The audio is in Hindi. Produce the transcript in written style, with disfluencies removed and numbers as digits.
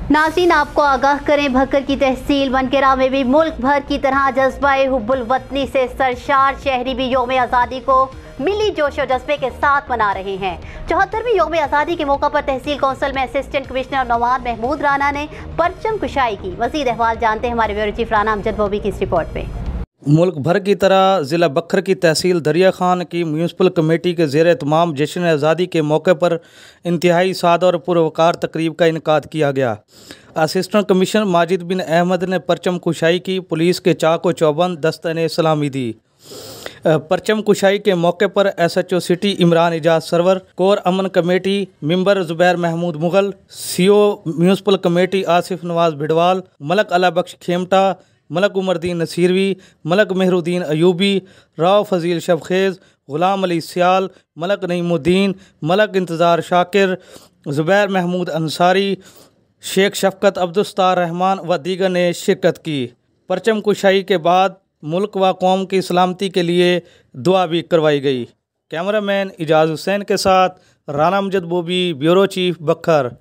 नाज़रीन, आपको आगाह करें, भक्कर की तहसील बनकेरा में भी मुल्क भर की तरह जज्बा हुब्बुल वतनी से सरशार शहरी भी यौम आज़ादी को मिली जोश और जज्बे के साथ मना रहे हैं। 74वीं यौम आज़ादी के मौका पर तहसील कौंसिल में असिस्टेंट कमिश्नर नौमान महमूद राना ने परचम कुशाई की। मज़ीद अहवाल जानते हैं हमारे ब्यूरो चीफ राना अमजद बोबी की इस रिपोर्ट में। मुल्क भर की तरह ज़िला बखर की तहसील दरिया खान की म्यूनसिपल कमेटी के ज़ेर तमाम जश्न आज़ादी के मौके पर इंतहाई सादा और पुरवकार तकरीब का इनकाद किया गया। असिस्टेंट कमिश्नर माजिद बिन अहमद ने परचम कुशाई की, पुलिस के चाको चौबंद दस्ते ने सलामी दी। परचम कुशाई के मौके पर SHO city Imran Ijaz Sarwar, core Aman committee member Zubair Mehmood Mughal, CO municipal committee Asif Nawaz Bhidwal, Malik Ala Bakhsh Khemta, Malak Umardeen नसीरवी, Malak Mehruddin Ayubi, Rao Fazil शबखेज़, Ghulam Ali सियाल, मलक नईमुद्दीन, मलक इंतज़ार शाकिर, ज़ुबैर महमूद अंसारी, शेख शफ़कत अब्दुस्तार रहमान व दीगर ने शिरकत की। परचम कुशाई के बाद मुल्क व कौम की सलामती के लिए दुआ भी करवाई गई। कैमरामैन इजाज़ हुसैन के साथ राना अमजद बोबी, ब्यूरो चीफ बखर।